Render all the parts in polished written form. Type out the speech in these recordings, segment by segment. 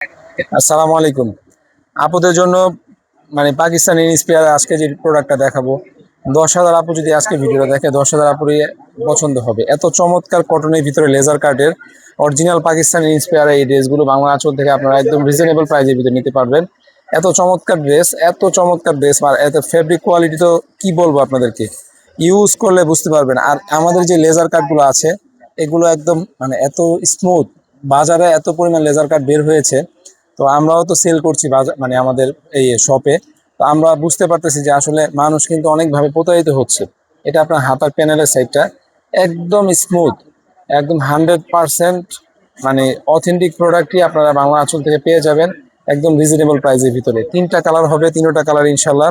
আসসালামু আলাইকুম। আপুদের জন্য মানে পাকিস্তানি ইন্সপায়ার আজকে যে প্রোডাক্টটা দেখাবো, 10,000 আপু যদি আজকে ভিডিওটা দেখে 10,000 আপুরই পছন্দ হবে। এত চমৎকার কটনের ভিতরে লেজার কাটের অরিজিনাল পাকিস্তানি ইন্সপায়ার এই ড্রেসগুলো বাংলা আঁচল থেকে আপনারা একদম রিজনেবল প্রাইসের ভিতরে নিতে পারবেন। এত চমৎকার ড্রেস আর এত ফেব্রিক কোয়ালিটি তো কি বলবো আপনাদেরকে, ইউজ করলে বুঝতে পারবেন। আর আমাদের যে লেজার কাটগুলো আছে এগুলো একদম মানে এত স্মুথ, বাজারে এত পরিমাণ লেজার কাট বের হয়েছে। তো আমরাও তো সেল করছি বাজার মানে আমাদের এই শপে। তো আমরা বুঝতে পারতেছি যে আসলে মানুষ কিন্তু অনেকভাবে প্রতারিত হচ্ছে। এটা আপনার হাতার প্যানেলের সাইডটা একদম স্মুথ, একদম 100% মানে অথেন্টিক প্রোডাক্টই আপনারা বাংলা আঁচল থেকে পেয়ে যাবেন একদম রিজনেবল প্রাইসের ভিতরে। 3টা কালার হবে, 3টা কালার ইনশাল্লাহ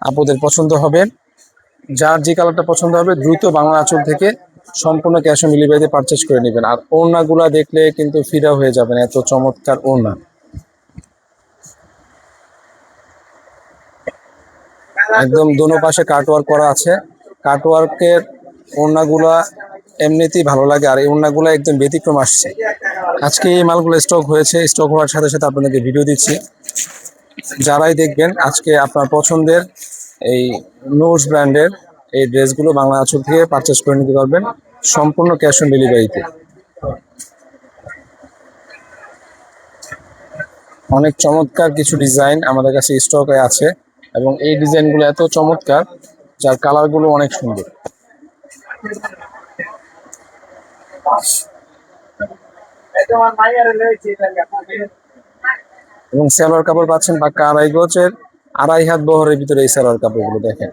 আপনাদের পছন্দ হবে। যার যে কালারটা পছন্দ হবে দ্রুত বাংলা আঁচল থেকে সম্পূর্ণ ক্যাশ অন ডেলিভারিতে পারচেজ করে নেবেন। আর ওড়নাগুলা দেখলে কিন্তু ফিদা হয়ে যাবেন, এত চমৎকার ওড়না। একদম দোনো পাশে কাটওয়ার্ক করা আছে। কাটওয়ার্কের ওড়নাগুলা এমনিতেই ভালো লাগে, আর এই ওড়নাগুলো একদম ব্যতিক্রম আসছে। আজকে এই মালগুলো স্টক হয়েছে, স্টক হওয়ার সাথে সাথে আপনাদেরকে ভিডিও দিচ্ছি। যারাই দেখবেন আজকে আপনার পছন্দের এই নোজ ব্র্যান্ডের এই ড্রেসগুলো বাংলা আঁচল থেকে পারচেস করে নিতে পারবেন সম্পূর্ণ ক্যাশ অন ডেলিভারিতে। অনেক চমৎকার কিছু ডিজাইন আমাদের কাছে স্টকে আছে এবং এই ডিজাইনগুলো এত চমৎকার যার কালারগুলো অনেক সুন্দর। এবং সেলোয়ার কাপড় পাচ্ছেন পাক্কা 2.5 গজের, 2.5 হাত বহরের ভিতরে এই সেলোয়ার কাপড়গুলো দেখেন।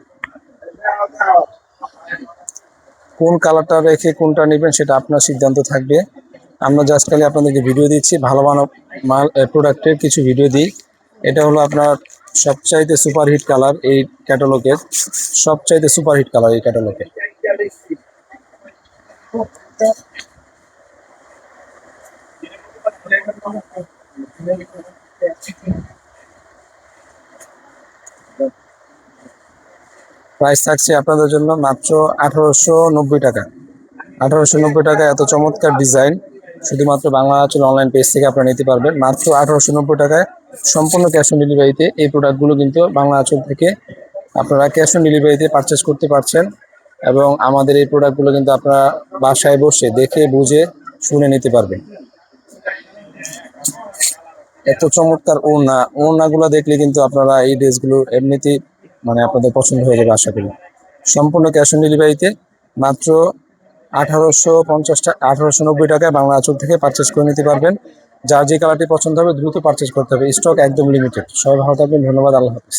কোন কালারটা রেখে কোনটা নেবেন সেটা আপনার সিদ্ধান্ত থাকবে। আমরা জাস্ট খালি আপনাদেরকে ভিডিও দিচ্ছি, ভালো ভালো মাল প্রোডাক্টের কিছু ভিডিও দিই। এটা হলো আপনার সবচাইতে সুপারহিট কালার এই ক্যাটালগের, সবচাইতে সুপারহিট কালার এই ক্যাটালগের। প্রাইস থাকছে আপনাদের জন্য মাত্র 1890 টাকা। 1890 টাকা এত চমৎকার ডিজাইন শুধুমাত্র বাংলা আঁচল অনলাইন পেজ থেকে আপনারা নিতে পারবেন মাত্র 1890 টাকায় সম্পূর্ণ ক্যাশ অন ডেলিভারিতে। এই প্রোডাক্টগুলো কিন্তু বাংলা আঁচল থেকে আপনারা ক্যাশ অন ডেলিভারিতে পারচেস করতে পারছেন এবং আমাদের এই প্রোডাক্টগুলো কিন্তু আপনারা বাসায় বসে দেখে বুঝে শুনে নিতে পারবেন। এত চমৎকার ওড়নাগুলো দেখলে কিন্তু আপনারা এই ড্রেসগুলো এমনিতেই মানে আপনাদের পছন্দ হয়ে যাবে আশা করি। সম্পূর্ণ ক্যাশ অন ডেলিভারিতে মাত্র 1890 টাকায় বাংলা আঁচল থেকে পারচেস করে নিতে পারবেন। যার যে কালারটি পছন্দ হবে দ্রুত পারচেস করতে হবে, স্টক একদম লিমিটেড। সবাই ভালো থাকবেন, ধন্যবাদ, আল্লাহ হাফিজ।